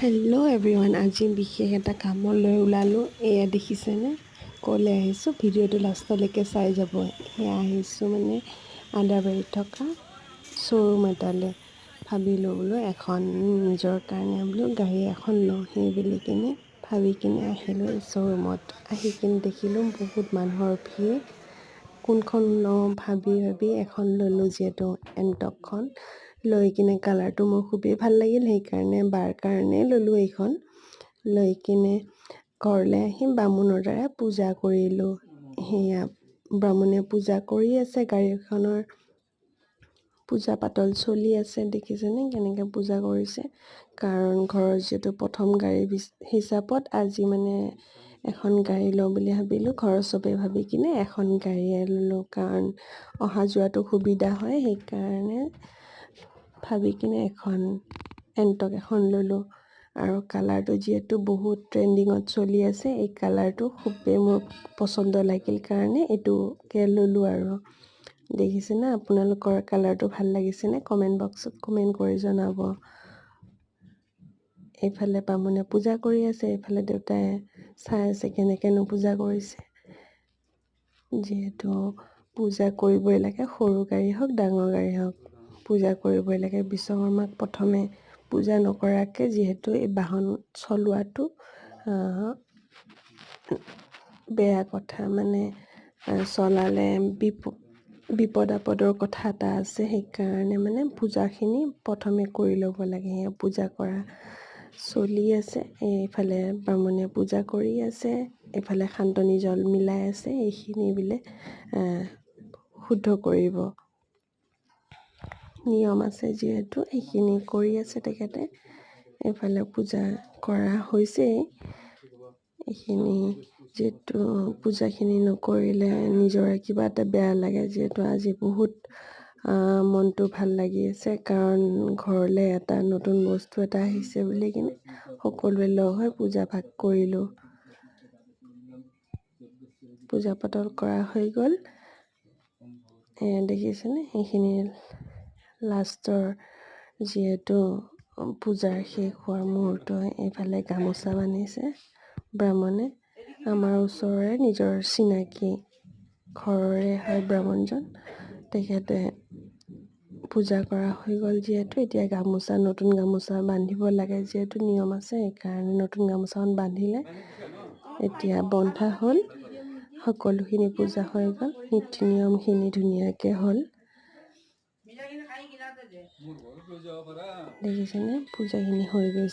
Hello' everyone, আজি বিশেষ এটা কামলৈ ওলালোঁ। এয়া দেখিছেনে, ক'লৈ আহিছোঁ, ভিডিঅ'টো লাষ্টলৈকে চাই যাব। এয়া আহিছোঁ মানে আদাবাৰীত থকা শ্ব'ৰুম এটালৈ। ভাবিলোঁ বোলো এখন নিজৰ কাৰণে বোলো গাড়ী এখন লওঁ, সেই বুলি কিনে ভাবি কিনে আহিলোঁ শ্ব'ৰুমত। আহি কিনে দেখিলোঁ বহুত মানুহৰ ভিৰ। কোনখন লওঁ ভাবি এখন ল'লোঁ, যিহেতু এণ্টকখন লৈ কিনে কালাৰটো মোৰ খুবেই ভাল লাগিল, সেইকাৰণে বাৰ কাৰণে ল'লোঁ এইখন। লৈ কিনে ঘৰলৈ আহি বামুণৰ দ্বাৰা পূজা কৰিলোঁ। সেয়া বামুণে পূজা কৰি আছে, গাড়ীখনৰ পূজা পাতল চলি আছে। দেখিছেনে কেনেকৈ পূজা কৰিছে, কাৰণ ঘৰৰ যিহেতু প্ৰথম গাড়ী হিচাপত আজি মানে এখন গাড়ী লওঁ বুলি ভাবিলোঁ। ঘৰৰ চবেই ভাবি কিনে এখন গাড়ীয়ে ল'লোঁ, কাৰণ অহা যোৱাটো সুবিধা হয়, সেইকাৰণে ভাবি কিনে এখন এণ্টক এখন ল'লোঁ। আৰু কালাৰটো যিহেতু বহুত ট্ৰেণ্ডিঙত চলি আছে, এই কালাৰটো খুবেই মোৰ পচন্দ লাগিল কাৰণে এইটোকে ল'লোঁ। আৰু দেখিছেনে, আপোনালোকৰ কালাৰটো ভাল লাগিছেনে? কমেণ্ট বক্সত কমেণ্ট কৰি জনাব। এইফালে বামুণে পূজা কৰি আছে, এইফালে দেউতাই চাই আছে কেনেকৈনো পূজা কৰিছে। যিহেতু পূজা কৰিবই লাগে, সৰু গাড়ী হওক ডাঙৰ গাড়ী হওক, পূজা কৰিবই লাগে। বিশ্বকৰ্মাক প্ৰথমে পূজা নকৰাকৈ যিহেতু এই বাহন চলোৱাটো বেয়া কথা, মানে চলালে বিপদ আপদৰ কথা এটা আছে, সেইকাৰণে মানে পূজাখিনি প্ৰথমে কৰি ল'ব লাগে। সেয়া পূজা কৰা চলি আছে, এইফালে বামুণে পূজা কৰি আছে, এইফালে শান্তনি জল মিলাই আছে। এইখিনি বোলে শুদ্ধ কৰিব, নিয়ম আছে যিহেতু এইখিনি কৰি আছে তেখেতে। এইফালে পূজা কৰা হৈছেই। এইখিনি যিহেতু পূজাখিনি নকৰিলে নিজৰে কিবা এটা বেয়া লাগে, যিহেতু আজি বহুত মনটো ভাল লাগি আছে, কাৰণ ঘৰলৈ এটা নতুন বস্তু এটা আহিছে বুলি কিনে সকলোৱে লগ হৈ পূজা ভাগ কৰিলোঁ। পূজা পাতল কৰা হৈ গ'ল। দেখিছেনে, সেইখিনি লাষ্টৰ যিহেতু পূজাৰ শেষ হোৱাৰ মুহূৰ্ত। এইফালে গামোচা বান্ধিছে ব্ৰাহ্মণে, আমাৰ ওচৰৰে নিজৰ চিনাকি ঘৰৰে হয় ব্ৰাহ্মণজন। তেখেতে পূজা কৰা হৈ গ'ল যিহেতু, এতিয়া গামোচা, নতুন গামোচা বান্ধিব লাগে, যিহেতু নিয়ম আছে, সেইকাৰণে নতুন গামোচাখন বান্ধিলে। এতিয়া বন্ধা হ'ল, সকলোখিনি পূজা হৈ গ'ল, নীতি নিয়মখিনি ধুনীয়াকৈ হ'ল। দেখিছেনে, পূজাখিনি হৈ গৈছে।